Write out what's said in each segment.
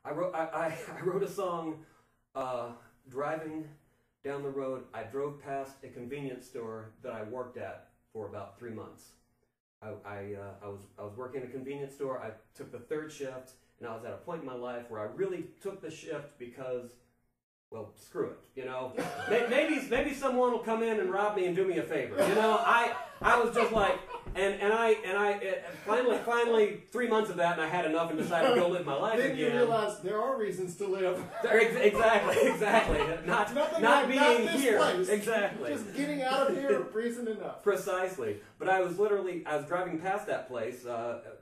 I wrote a song driving down the road. I drove past a convenience store that I worked at for about 3 months. I was working in a convenience store. I took the 3rd shift, and I was at a point in my life where I really took the shift because, well, screw it, you know. Maybe someone will come in and rob me and do me a favor, you know. I was just like, finally 3 months of that, and I had enough and decided to go live my life then again. Then you realize there are reasons to live. Exactly. Not being here. Place. Exactly. Just getting out of here, reason enough. Precisely. But I was driving past that place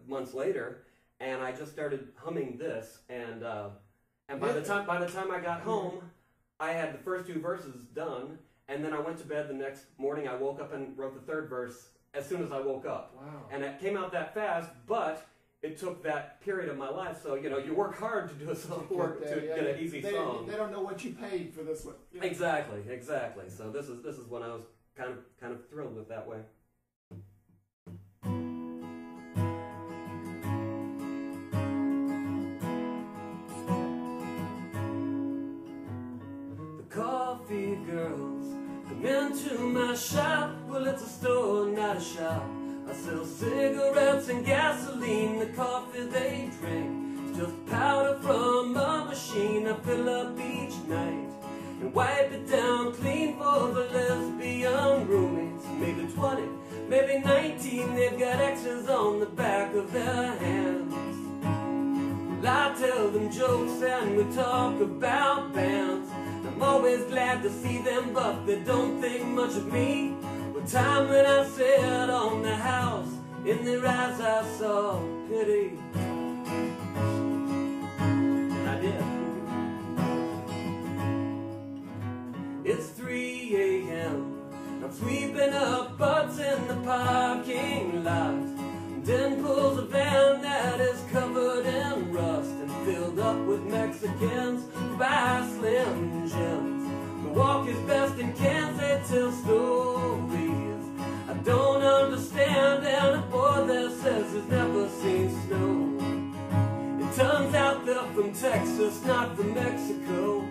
months later, and I just started humming this, and by the time I got home, I had the first 2 verses done, and then I went to bed the next morning. I woke up and wrote the 3rd verse as soon as I woke up. Wow. And it came out that fast, but it took that period of my life. So, you know, you work hard to do a song, to get an easy song. They don't know what you paid for this one. Yeah. Exactly. So this is when I was kind of thrilled with that way. Coffee girls come into my shop. Well, it's a store, not a shop. I sell cigarettes and gasoline. The coffee they drink is just powder from a machine. I fill up each night and wipe it down clean for the lesbian roommates. Maybe 20, maybe 19. They've got X's on the back of their hands. Well, I tell them jokes and we talk about bands. I'm always glad to see them, but they don't think much of me. One time when I sat on the house, in their eyes I saw pity. And I did. It's 3 a.m. I'm sweeping up butts in the parking lot. Then pulls a van that is covered in rust and filled up with Mexicans who buy Slim Jims. Milwaukee's best in cans, they tell stories I don't understand, and a boy that says he's never seen snow. It turns out they're from Texas, not from Mexico.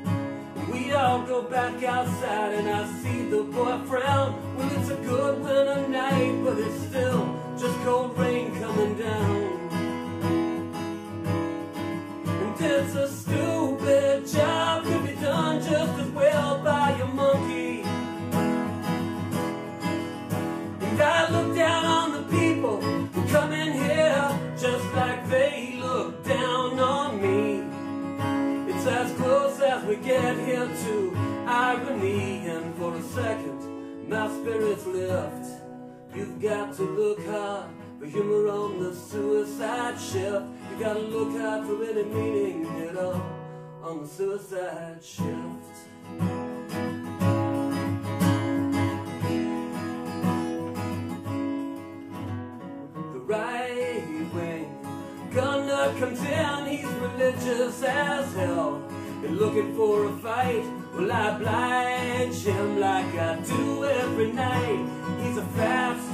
We all go back outside and I see the boy frown. Well, it's a good winter night, but it's still just cold rain coming down. And it's a stupid job, could be done just as well by a monkey. And I look down on the people who come in here just like they look down on me. It's as close as we get here to irony, and for a second my spirits lift. You've got to look hard for humor on the suicide shift. You gotta look hard for any meaning at all on the suicide shift. The right wing gunner comes in, he's religious as hell. You're looking for a fight, well I oblige him like I do every night. He's a fast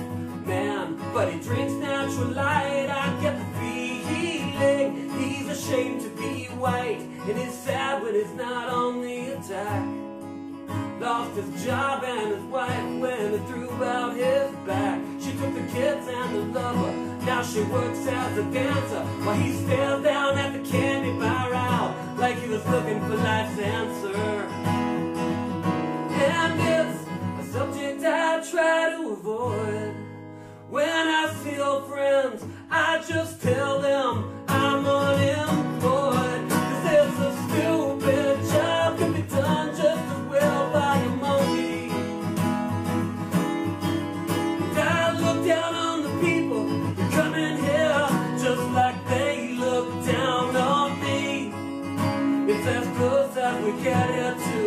man, but he drinks natural light. I get the feeling he's ashamed to be white, and he's sad when he's not on the attack. Lost his job and his wife when he threw out his back. She took the kids and the lover, now she works as a dancer, while he stares down at the candy bar aisle like he was looking for life's answer. And it's a subject I try to avoid. When I see old friends, I just tell them I'm unemployed. 'Cause it's a stupid job, can be done just as well by a monkey. And I look down on the people who come in here just like they look down on me. It's as close as we get here to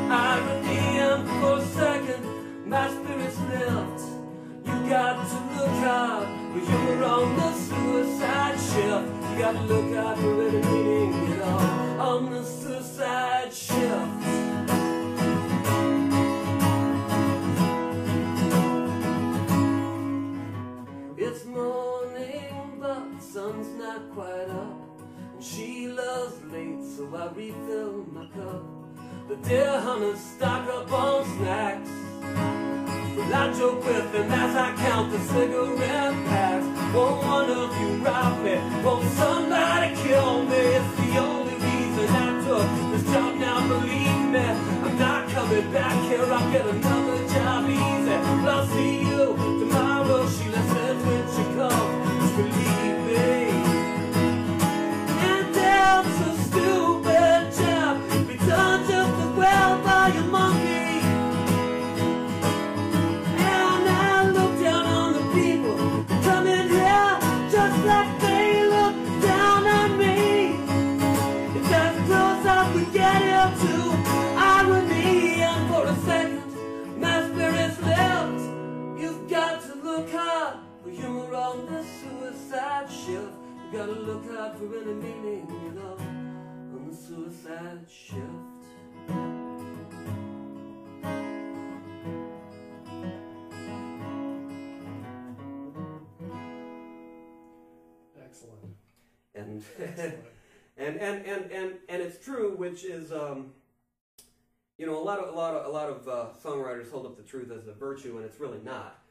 irony, and for a second my spirits lift. You got to look hard for humor on the suicide shift. You got to look hard for any meaning at all on the suicide shift. It's morning, but the sun's not quite up. and she loves late, so I refill my cup. The deer hunters stock up on snacks. Well, I joke with them as I count the cigarette packs. Won't one of you rob me? Won't somebody kill me? It's the only reason I took this job. Now believe me, I'm not coming back here. I'll get another job easy. But I'll see you tomorrow, Sheila says when she comes. Just believe me. And that's a stupid job. Be done just as well by a monkey. And I look down on the people who come in here just like they look down on me. If that's close up we get here to irony, and for a second my spirit's left. You've got to look hard for humor on the suicide shift. You gotta look hard for any meaning, you know, on the suicide shift. Excellent. And Excellent. and it's true, which is you know, a lot of songwriters hold up the truth as a virtue, and it's really not,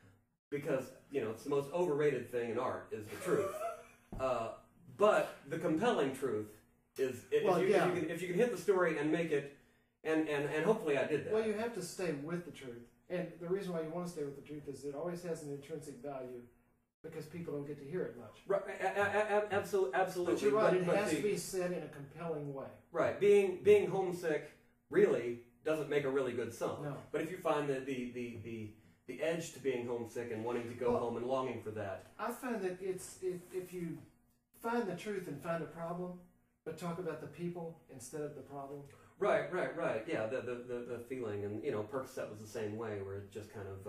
because you know it's the most overrated thing in art is the truth. But the compelling truth is if you can hit the story and make it, and hopefully I did that. Well, you have to stay with the truth, and the reason why you want to stay with the truth is it always has an intrinsic value, because people don't get to hear it much. Right, absolutely. But you're right; it has to be said in a compelling way. Right, being homesick really doesn't make a really good song. No. But if you find that the edge to being homesick and wanting to go home and longing for that, I find that it's if you find the truth and find a problem, but talk about the people instead of the problem. Right. Yeah, the feeling, and you know, Percocet was the same way, where it just kind of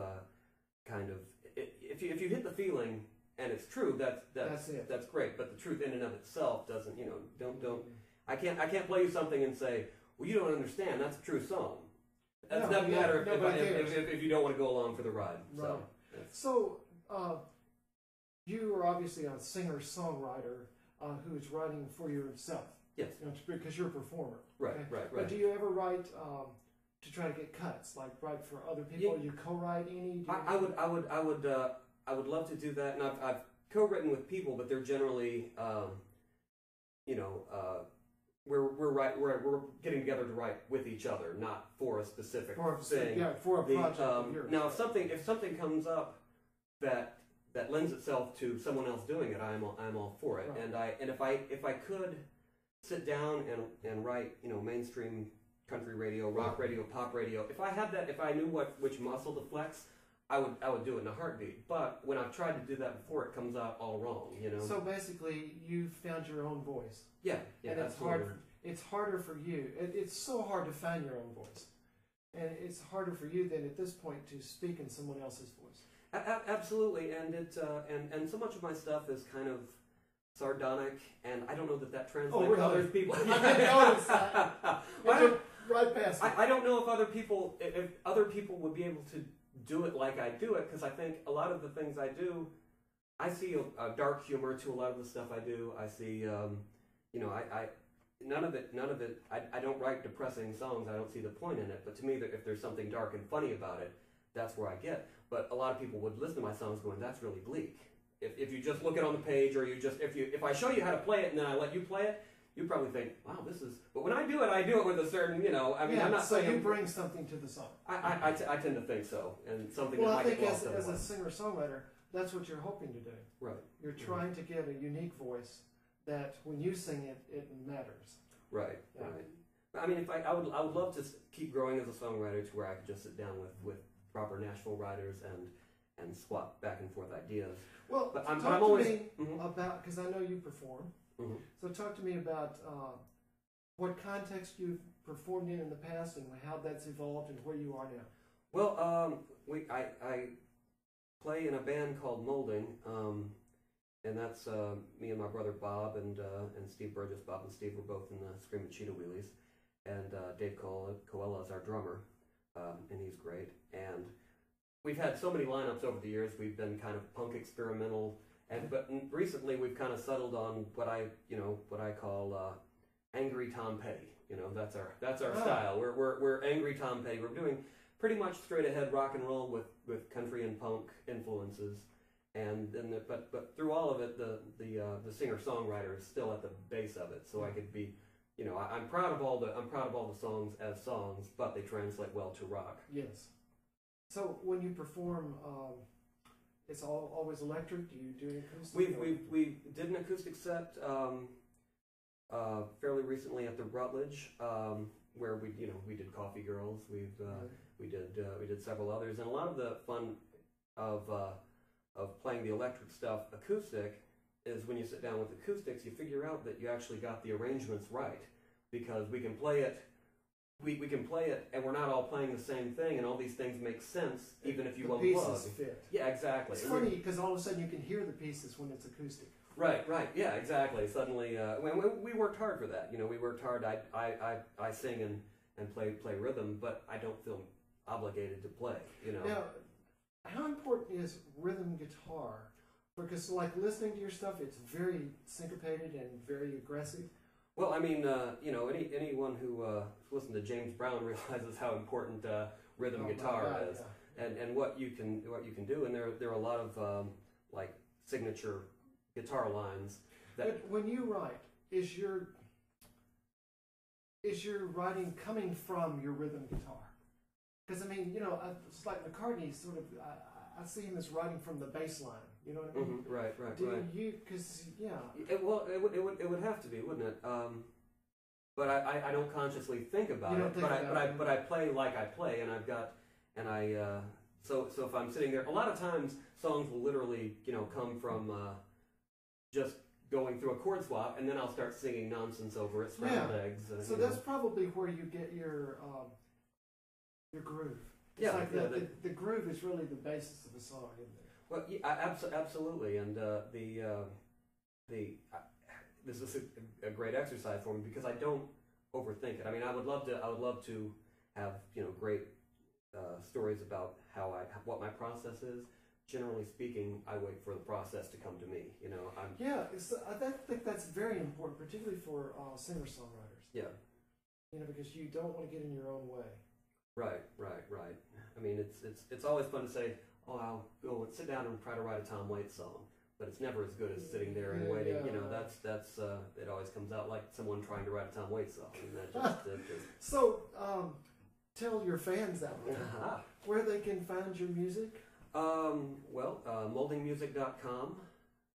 if you hit the feeling and it's true, that's it. That's great. But the truth in and of itself doesn't, you know, don't. I can't play you something and say, well, you don't understand. That's a true song. That doesn't matter if you don't want to go along for the ride. Right. So you are obviously a singer-songwriter who is writing for yourself. Yes. You know, because you're a performer. Right. Okay? Right. But do you ever write to try to get cuts, like write for other people? Yeah. You co-write any? I would love to do that, and I've co-written with people, but they're generally, we're getting together to write with each other, not for a specific thing. Yeah, for a project of yours. Now, if something comes up that lends itself to someone else doing it, I'm all for it. Right. And if I could sit down and write, you know, mainstream country radio, rock radio, pop radio, if I had that, if I knew which muscle to flex, I would do it in a heartbeat. But when I've tried to do that before, it comes out all wrong, you know. So basically, you found your own voice. Yeah, and it's hard. It's harder for you. It's so hard to find your own voice, and it's harder for you then at this point to speak in someone else's voice. Absolutely, and and so much of my stuff is kind of sardonic, and I don't know that translates to other people. I didn't notice that. Right past me. I don't know if other people would be able to do it like I do it, because I think a lot of the things I do, I see a dark humor to a lot of the stuff I do. I see, you know, none of it. I don't write depressing songs. I don't see the point in it. But to me, if there's something dark and funny about it, that's where I get. But a lot of people would listen to my songs going, "That's really bleak." If you just look it on the page, or if I show you how to play it and then I let you play it, you probably think, "Wow, this is." But when I do it with a certain, you know, I mean, I'm not so saying you bring something to the song. I tend to think so, and something. Well, that I might think get as a singer-songwriter, that's what you're hoping to do. Right. You're trying to get a unique voice that when you sing it, it matters. Right. Yeah. Right. I mean, I would love to keep growing as a songwriter to where I could just sit down with proper Nashville writers and swap back and forth ideas. Well, but talk I'm to always, me about, because I know you perform. So talk to me about what context you've performed in the past and how that's evolved and where you are now. Well, I play in a band called Molding, and that's me and my brother Bob and Steve Burgess. Bob and Steve were both in the Screaming Cheetah Wheelies, and Dave Coella is our drummer, and he's great. And we've had so many lineups over the years. We've been kind of punk experimental But recently we've kind of settled on what I call angry Tom Petty. That's our style. We're angry Tom Petty. We're doing pretty much straight ahead rock and roll with country and punk influences, but through all of it, the singer-songwriter is still at the base of it. So I could be, I'm proud of all the songs as songs, but they translate well to rock. Yes. So when you perform, it's always electric. Do you do an acoustic? We did an acoustic set fairly recently at the Rutledge, where we did Coffee Girls. We did several others, and a lot of the fun of playing the electric stuff acoustic is when you sit down with acoustics, you figure out that you actually got the arrangements right, because we can play it. We can play it, and we're not all playing the same thing, and all these things make sense, even if you unplug. The pieces fit. Yeah, exactly. It's funny because all of a sudden you can hear the pieces when it's acoustic. Right. Yeah, exactly. Suddenly, we worked hard for that. We worked hard. I sing and play rhythm, but I don't feel obligated to play. Now, how important is rhythm guitar? Because like listening to your stuff, it's very syncopated and very aggressive. Well, I mean, anyone who listened to James Brown realizes how important rhythm guitar is, yeah. and what you can do. And there are a lot of like signature guitar lines. But when you write, is your writing coming from your rhythm guitar? Because I mean, it's like McCartney. Sort of, I see him as writing from the bass line. You know what I mean? Mm-hmm. Right. Do you? Because yeah. It would have to be, wouldn't it? But I don't consciously think about it. But I play like I play, and so if I'm sitting there, a lot of times songs will literally come from just going through a chord swap, and then I'll start singing nonsense over it, scrambled eggs. So that's probably where you get your groove. It's like the groove is really the basis of the song, isn't it? Well, yeah, absolutely, and this is a great exercise for me because I don't overthink it. I mean, I would love to have great stories about what my process is. Generally speaking, I wait for the process to come to me. I think that's very important, particularly for singer-songwriters. Yeah. Because you don't want to get in your own way. Right. I mean, it's always fun to say, "Oh, I'll go and sit down and try to write a Tom Waits song," but it's never as good as sitting there and waiting. Yeah. That's it always comes out like someone trying to write a Tom Waits song, and that just. So, tell your fans out there where they can find your music. Moldingmusic.com.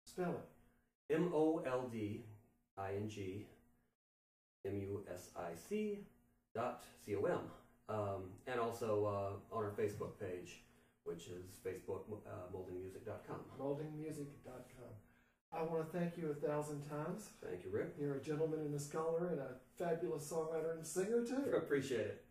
Spell it. MOLDINGMUSIC.com. And also on our Facebook page, which is Facebook moldingmusic.com. Moldingmusic.com. I want to thank you 1,000 times. Thank you, Rick. You're a gentleman and a scholar and a fabulous songwriter and singer too. Appreciate it.